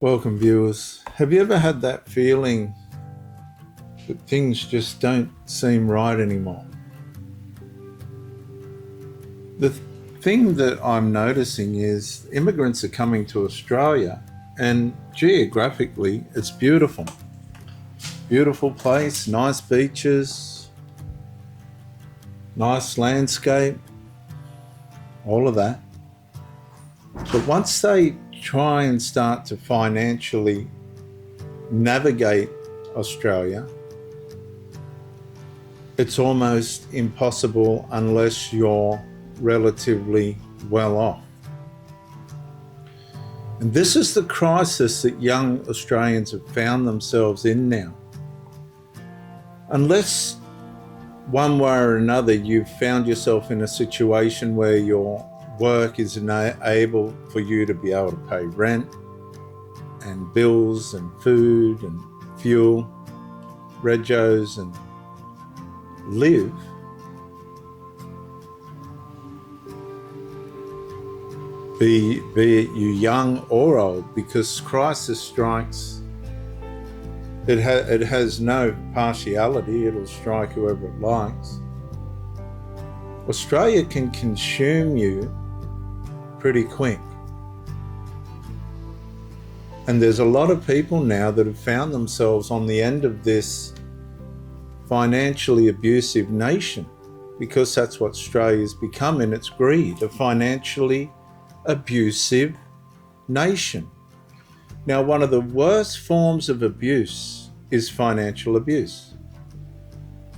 Welcome, viewers. Have you ever had that feeling that things just don't seem right anymore? The thing that I'm noticing is immigrants are coming to Australia, and geographically, it's beautiful. Beautiful place, nice beaches, nice landscape, all of that. But once they try and start to financially navigate Australia, it's almost impossible unless you're relatively well off. And this is the crisis that young Australians have found themselves in now. Unless one way or another you've found yourself in a situation where your work is able for you to be able to pay rent and bills and food and fuel, regos, and live, be it you young or old, because crisis strikes, it has no partiality, it'll strike whoever it likes. Australia can consume you pretty quick. And there's a lot of people now that have found themselves on the end of this financially abusive nation, because that's what Australia's become in its greed, a financially abusive nation. Now, one of the worst forms of abuse is financial abuse,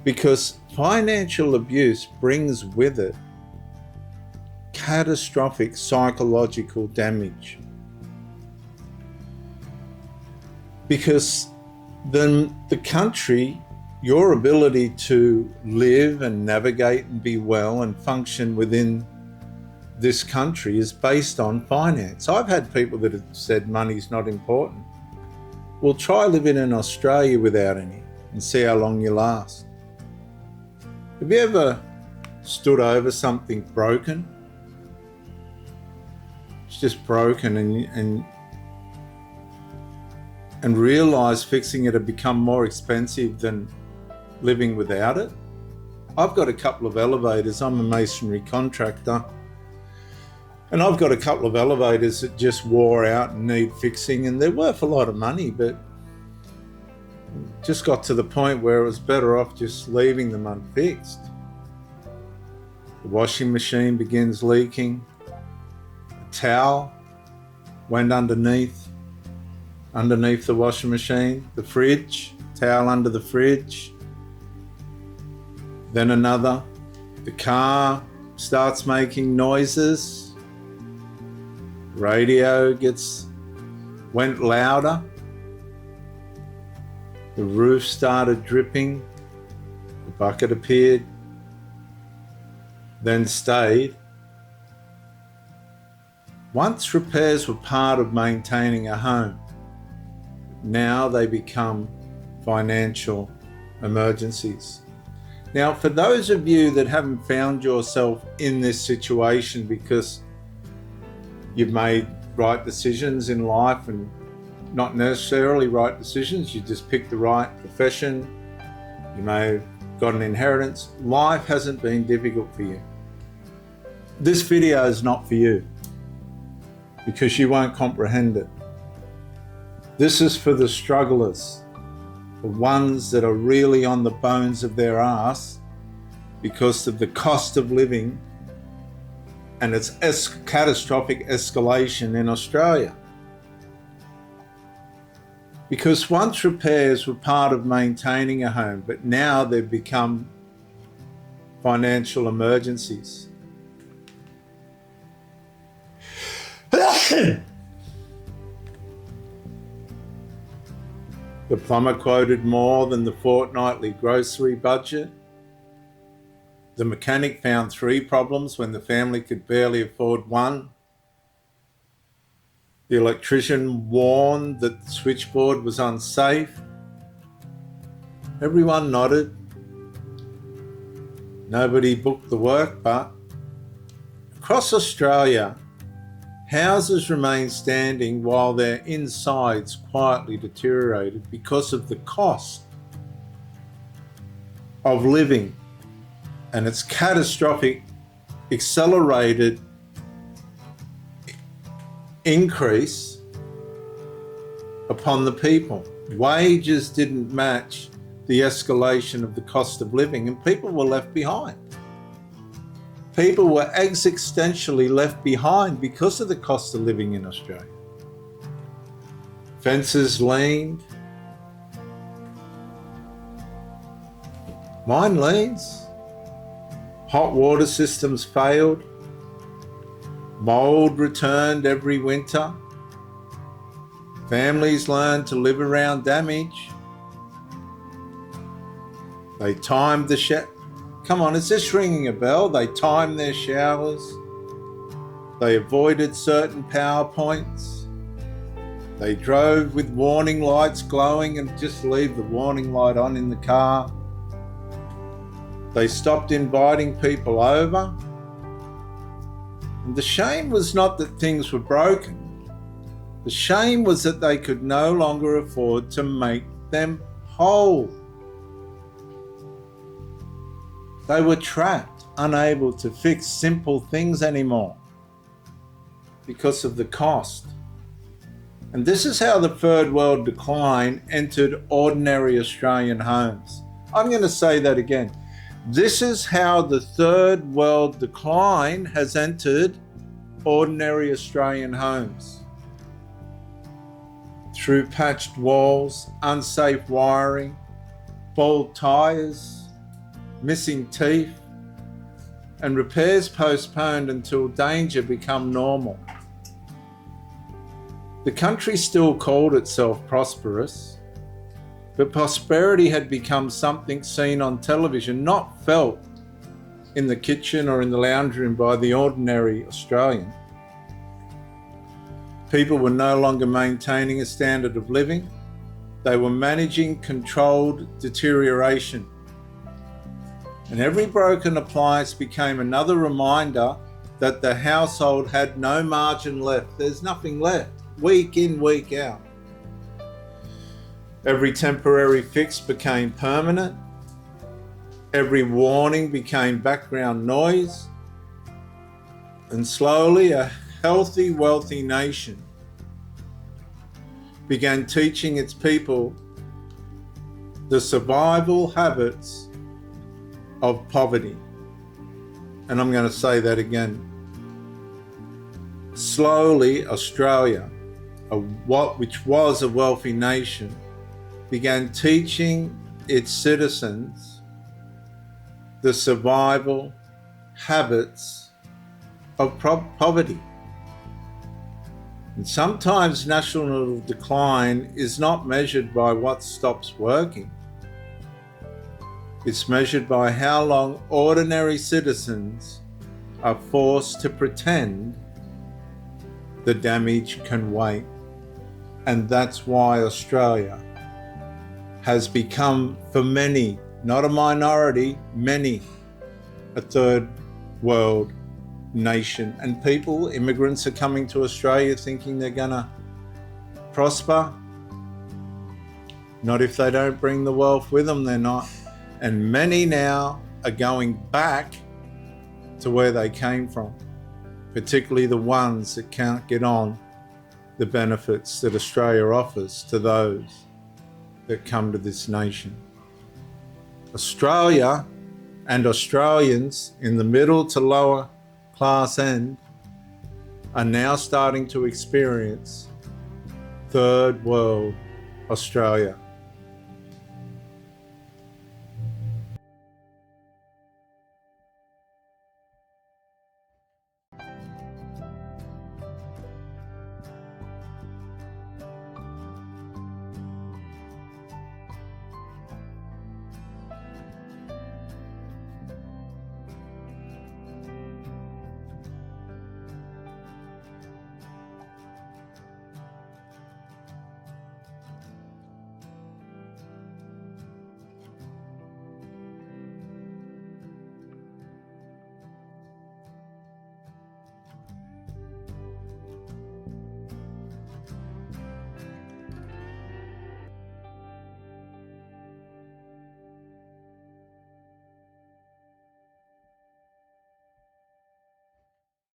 because financial abuse brings with it catastrophic psychological damage. Because then the country, your ability to live and navigate and be well and function within this country is based on finance. I've had people that have said money's not important. Well, try living in Australia without any and see how long you last. Have you ever stood over something broken? It's just broken and realised fixing it had become more expensive than living without it? I've got a couple of elevators. I'm a masonry contractor. And I've got a couple of elevators that just wore out and need fixing, and they're worth a lot of money, but just got to the point where it was better off just leaving them unfixed. The washing machine begins leaking. A towel went underneath the washing machine. The fridge, towel under the fridge. Then another. The car starts making noises. Radio went louder. The roof started dripping. The bucket appeared, then stayed. Once repairs were part of maintaining a home, now they become financial emergencies. Now, for those of you that haven't found yourself in this situation because you've made right decisions in life, and not necessarily right decisions, you just picked the right profession, you may have got an inheritance, life hasn't been difficult for you. This video is not for you because you won't comprehend it. This is for the strugglers, the ones that are really on the bones of their ass because of the cost of living and its catastrophic escalation in Australia. Because once repairs were part of maintaining a home, but now they've become financial emergencies. The plumber quoted more than the fortnightly grocery budget. The mechanic found 3 problems when the family could barely afford 1. The electrician warned that the switchboard was unsafe. Everyone nodded. Nobody booked the work, but across Australia, Houses remained standing while their insides quietly deteriorated because of the cost of living and its catastrophic, accelerated increase upon the people. Wages didn't match the escalation of the cost of living, and people were left behind. People were existentially left behind because of the cost of living in Australia. Fences leaned. Mine leans. Hot water systems failed. Mold returned every winter. Families learned to live around damage. They timed the Come on, is this ringing a bell? They timed their showers. They avoided certain power points. They drove with warning lights glowing and just leave the warning light on in the car. They stopped inviting people over. And the shame was not that things were broken. The shame was that they could no longer afford to make them whole. They were trapped, unable to fix simple things anymore because of the cost. And this is how the third world decline entered ordinary Australian homes. I'm going to say that again. This is how the third world decline has entered ordinary Australian homes. Through patched walls, unsafe wiring, bald tyres, missing teeth, and repairs postponed until danger become normal. The country still called itself prosperous, but prosperity had become something seen on television, not felt in the kitchen or in the lounge room by the ordinary Australian. People were no longer maintaining a standard of living. They were managing controlled deterioration. And every broken appliance became another reminder that the household had no margin left. There's nothing left, week in, week out. Every temporary fix became permanent. Every warning became background noise. And slowly, a healthy, wealthy nation began teaching its people the survival habits of poverty. And I'm going to say that again. Slowly, Australia, which was a wealthy nation, began teaching its citizens the survival habits of poverty. And sometimes national decline is not measured by what stops working. It's measured by how long ordinary citizens are forced to pretend the damage can wait. And that's why Australia has become, for many, not a minority, many, a third world nation. And people, immigrants, are coming to Australia thinking they're gonna prosper. Not if they don't bring the wealth with them, they're not. And many now are going back to where they came from, particularly the ones that can't get on the benefits that Australia offers to those that come to this nation. Australia and Australians in the middle to lower class end are now starting to experience third world Australia.